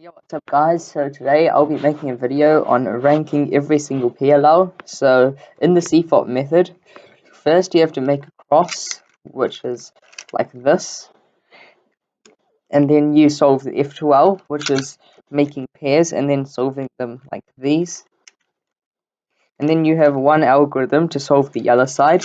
Yo, what's up guys? So today I'll be making a video on ranking every single PLL. So in the CFOP method, first you have to make a cross, which is like this, and then you solve the F2L, which is making pairs and then solving them like these. And then you have one algorithm to solve the yellow side.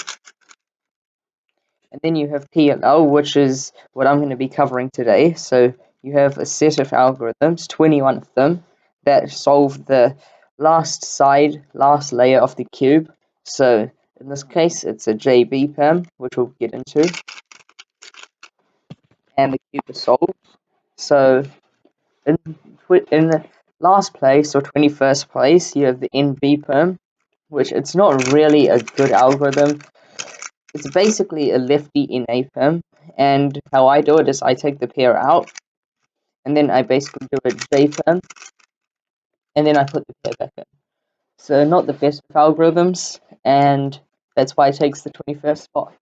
And then you have PLL, which is what I'm going to be covering today. So you have a set of algorithms, 21 of them, that solve the last layer of the cube. So in this case, it's a JB perm, which we'll get into, and the cube is solved. So in the last place, or 21st place, you have the NB perm, which it's not really a good algorithm. It's basically a lefty NA perm, and how I do it is I take the pair out, and then I basically do a J perm, and then I put the pair back in. So not the best of algorithms, and that's why it takes the 21st spot.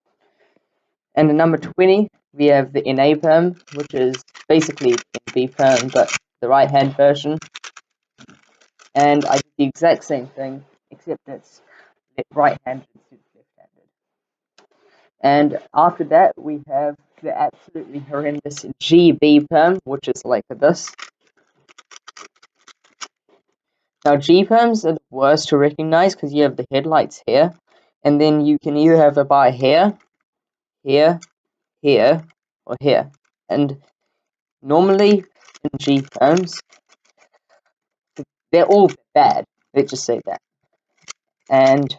And at number 20, we have the NA perm, which is basically NB perm, but the right-hand version. And I do the exact same thing, except it's right-handed instead of left-handed. And after that, we have the absolutely horrendous GB perm, which is like this. Now, G perms are the worst to recognize because you have the headlights here, and then you can either have a bar here, here, here, or here. And normally in G perms, they're all bad. Let's just say that. And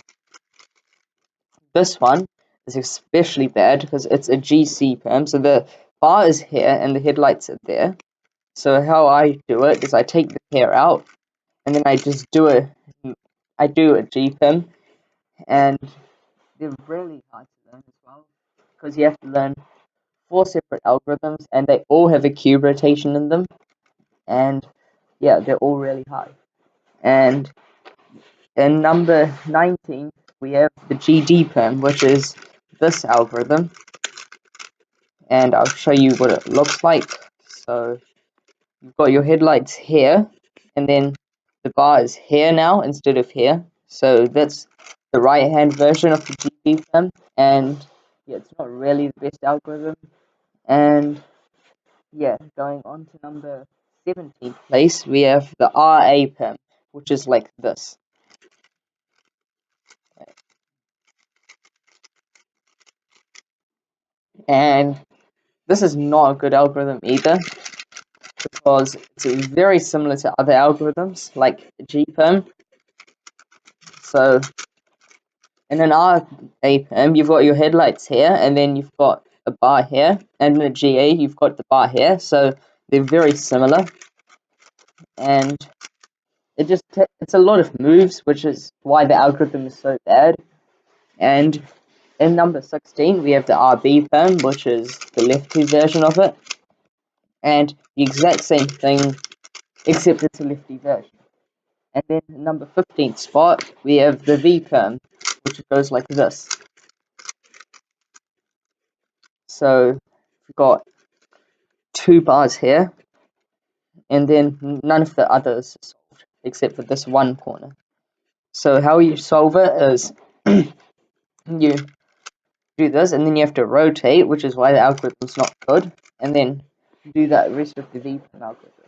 this one is especially bad because it's a GC perm, so the bar is here and the headlights are there. So how I do it is I take the pair out, and then I just do a G perm, and they're really hard to learn as well because you have to learn 4 separate algorithms, and they all have a cube rotation in them, and yeah, they're all really hard. And in number 19, we have the GD perm, which is this algorithm, and I'll show you what it looks like. So you've got your headlights here, and then the bar is here now instead of here. So that's the right-hand version of the GD perm, and yeah, it's not really the best algorithm. And yeah, going on to number 17th place, we have the RA perm, which is like this. And this is not a good algorithm either, because it's very similar to other algorithms like GPerm. So in an RA perm, you've got your headlights here, and then you've got a bar here, and in a GA, you've got the bar here. So they're very similar, and it's a lot of moves, which is why the algorithm is so bad. And in number 16, we have the RB perm, which is the lefty version of it, and the exact same thing, except it's a lefty version. And then number 15th spot, we have the V perm, which goes like this. So we've got 2 bars here, and then none of the others are solved, except for this one corner. So how you solve it is you do this, and then you have to rotate, which is why the algorithm's not good, and then do that rest of the V perm algorithm.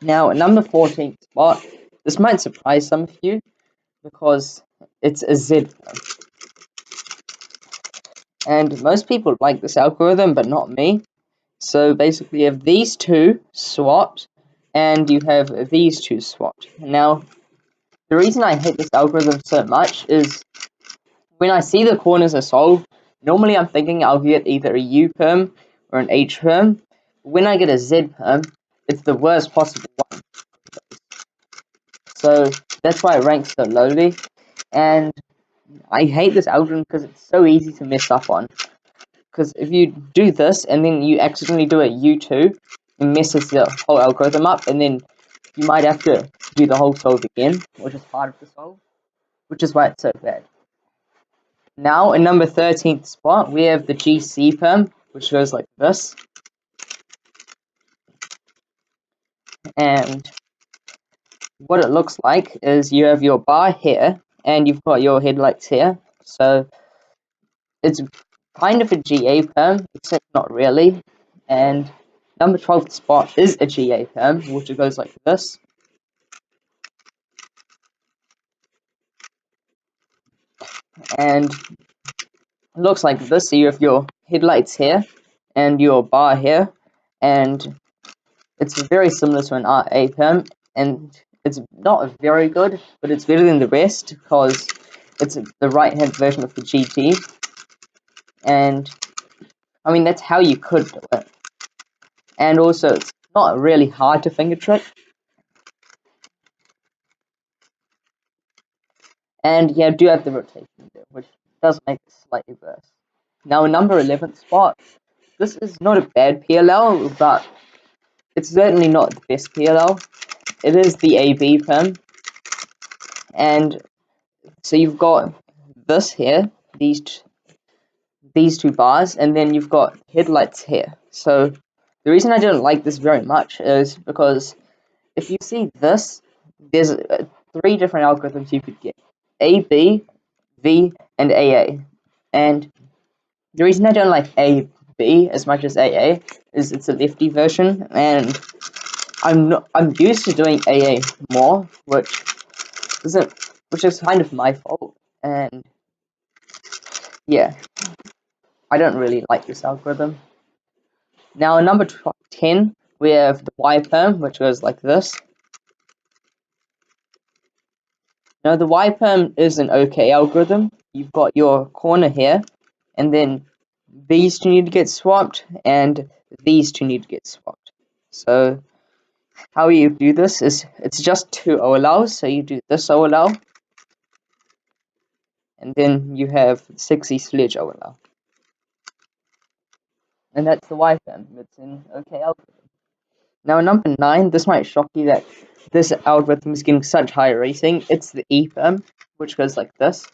Now, at number 14th spot, this might surprise some of you because it's a Z perm. And most people like this algorithm, but not me. So basically, you have these two swapped, and you have these two swapped. Now, the reason I hate this algorithm so much is when I see the corners are solved, normally I'm thinking I'll get either a U perm or an H perm. When I get a Z perm, it's the worst possible one. So that's why it ranks so lowly. And I hate this algorithm because it's so easy to mess up on. Because if you do this and then you accidentally do a U2, it messes the whole algorithm up, and then you might have to do the whole solve again, which is part of the solve, which is why it's so bad. Now, in number 13th spot, we have the GC perm, which goes like this. And what it looks like is you have your bar here, and you've got your headlights here. So it's kind of a GA perm, except not really. And number 12 spot is a GA perm, which it goes like this. And it looks like this. So you have your headlights here and your bar here, and it's very similar to an RA perm, and it's not very good, but it's better than the rest because it's the right-hand version of the GT, and I mean that's how you could do it. And also, it's not really hard to finger trick. And yeah, I do have the rotation there, which does make it slightly worse. Now, number 11 spot. This is not a bad PLL, but it's certainly not the best PLL. It is the AB perm, and so you've got this here, these two bars, and then you've got headlights here. So the reason I don't like this very much is because if you see this, there's three different algorithms you could get: A, B, V, and AA. And the reason I don't like AB as much as AA is it's a lefty version, and I'm used to doing AA more, isn't which is kind of my fault. And yeah, I don't really like this algorithm. Now, in number 10, we have the Y perm, which goes like this. Now, the Y perm is an okay algorithm. You've got your corner here, and then these two need to get swapped, and these two need to get swapped. So, how you do this is it's just two OLLs. So, you do this OLL, and then you have 6E sledge OLL. And that's the Y perm. It's an okay algorithm. Now, number 9, this might shock you that this algorithm is getting such high rating. It's the E perm, which goes like this.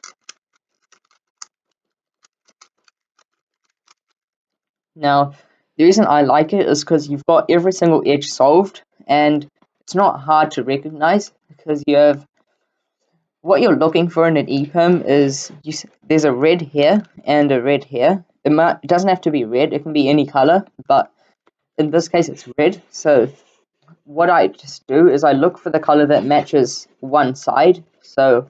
Now, the reason I like it is because you've got every single edge solved, and it's not hard to recognize because you have what you're looking for in an EPERM is there's a red here and a red here. It doesn't have to be red, it can be any color, but in this case it's red. So what I just do is I look for the color that matches one side. So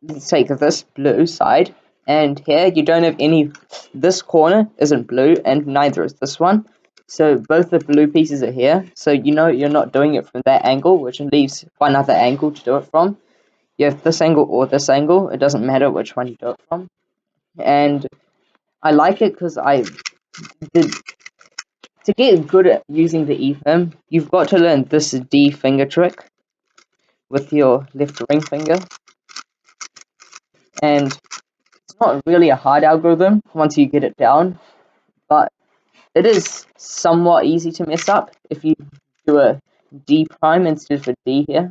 let's take this blue side, and here you don't have any, this corner isn't blue and neither is this one, so both the blue pieces are here, so you know you're not doing it from that angle, which leaves one other angle to do it from. You have this angle or this angle, it doesn't matter which one you do it from. And I like it because did to get good at using the EFM, you've got to learn this D finger trick with your left ring finger, and it's not really a hard algorithm once you get it down, but it is somewhat easy to mess up if you do a D prime instead of a D here.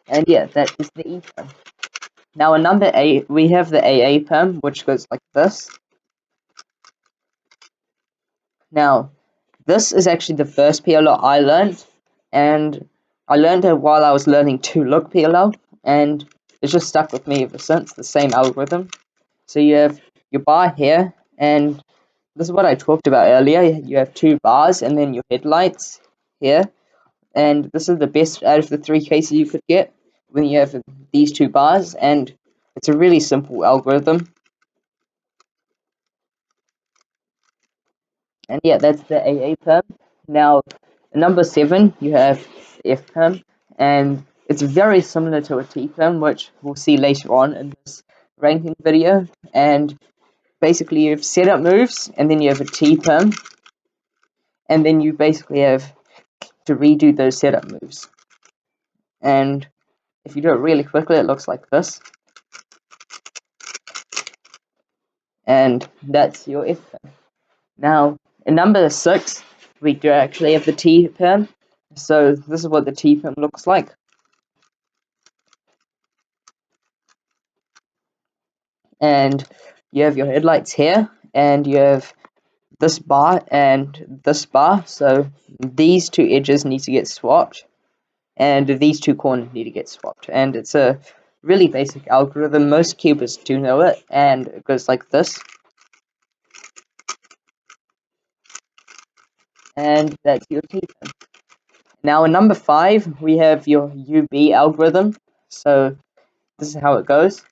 And yeah, that is the E perm. Now in number 8, we have the AA perm, which goes like this. Now, this is actually the first PLL I learned, and I learned it while I was learning to look PLL, and it's just stuck with me ever since, the same algorithm. So you have your bar here, and this is what I talked about earlier. You have two bars and then your headlights here, and this is the best out of the three cases you could get when you have these two bars, and it's a really simple algorithm. And yeah, that's the AA perm. Now, number 7, you have F perm, and it's very similar to a T perm, which we'll see later on in this ranking video. And basically, you have setup moves, and then you have a T perm, and then you basically have to redo those setup moves. And if you do it really quickly, it looks like this. And that's your F perm. Now, in number 6, we do actually have the T perm. So this is what the T perm looks like. And you have your headlights here, and you have this bar and this bar, so these two edges need to get swapped, and these two corners need to get swapped. And it's a really basic algorithm. Most cubers do know it, and it goes like this. And that's your T-pin. Now in number 5, we have your UB algorithm. So this is how it goes.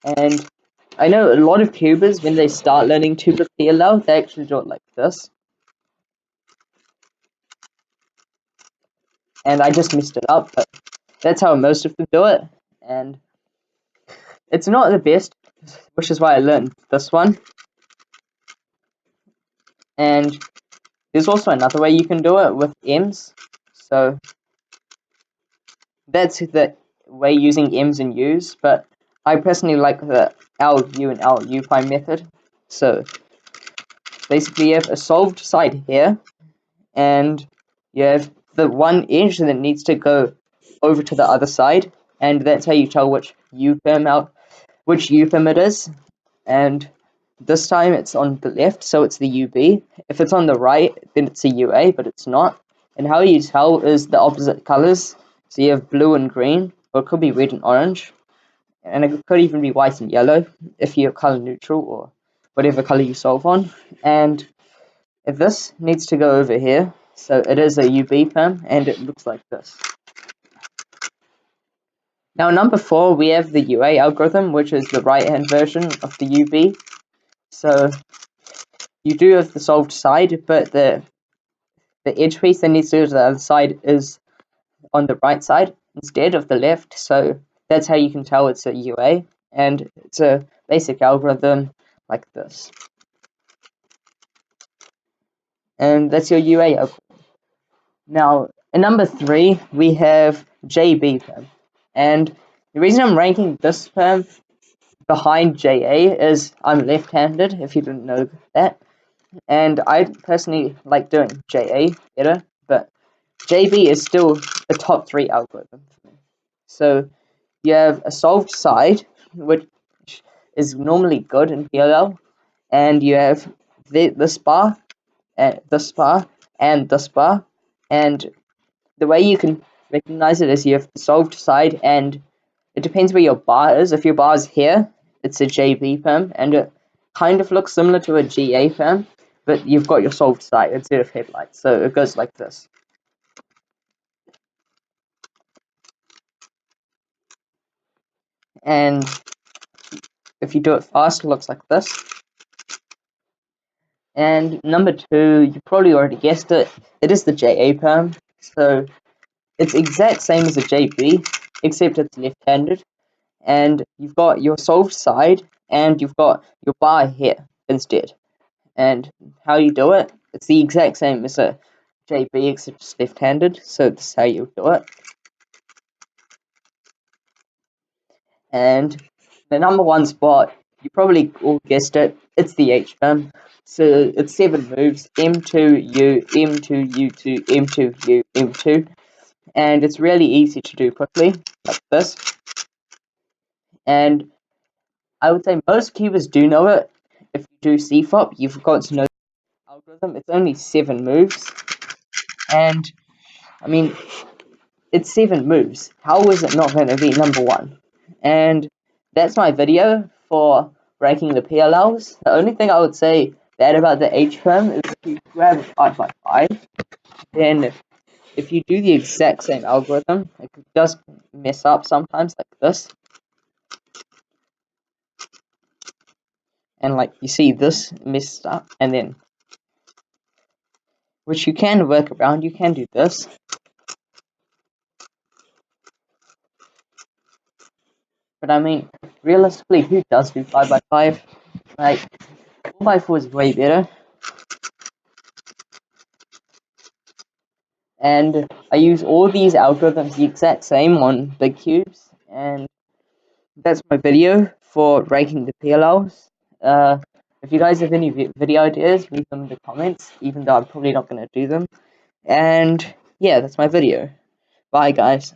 And I know a lot of cubers, when they start learning tuber PLL, they actually do it like this. And I just messed it up, but that's how most of them do it. And it's not the best, which is why I learned this one. And there's also another way you can do it with M's. So that's the way using M's and U's, but I personally like the LU and LU prime method. So basically you have a solved side here, and you have the one edge that needs to go over to the other side, and that's how you tell which U perm it is. And this time it's on the left, so it's the UB. If it's on the right, then it's a UA, but it's not. And how you tell is the opposite colors. So you have blue and green, or it could be red and orange, and it could even be white and yellow if you're color neutral or whatever color you solve on. And if this needs to go over here, so it is a UB perm, and it looks like this. Now, number 4, we have the UA algorithm, which is the right-hand version of the UB. So you do have the solved side, but the edge piece that needs to go to the other side is on the right side instead of the left. So that's how you can tell it's a UA, and it's a basic algorithm like this. And that's your UA algorithm. Now, in number 3, we have JB perm. And the reason I'm ranking this perm behind JA is I'm left-handed, if you didn't know that. And I personally like doing JA better, but JB is still the top 3 algorithm for me. So you have a solved side, which is normally good in PLL, and you have this bar, and this bar, and this bar, and the way you can recognize it is you have the solved side, and it depends where your bar is. If your bar is here, it's a JB perm, and it kind of looks similar to a GA perm, but you've got your solved side instead of headlights, so it goes like this. And if you do it fast, it looks like this. And number 2, you probably already guessed it, it is the JA perm. So it's exact same as a JB, except it's left-handed. And you've got your solved side, and you've got your bar here instead. And how you do it, it's the exact same as a JB, except it's left-handed, so this is how you do it. And the number 1 spot, you probably all guessed it, it's the H perm. So it's 7 moves, M2U, M2U2, M2U, M2. And it's really easy to do quickly, like this. And I would say most cubers do know it. If you do CFOP, you've got to know the algorithm. It's only 7 moves. And, I mean, it's 7 moves. How is it not going to be number 1? And that's my video for ranking the PLLs. The only thing I would say bad about the H perm is if you grab a 555, then if you do the exact same algorithm, it does mess up sometimes like this. And like you see this messed up, and then which you can work around, you can do this. But I mean, realistically, who does do 5x5? Like, 4x4 is way better. And I use all these algorithms the exact same on big cubes, and that's my video for ranking the PLLs. If you guys have any video ideas, leave them in the comments, even though I'm probably not going to do them. And yeah, that's my video. Bye, guys.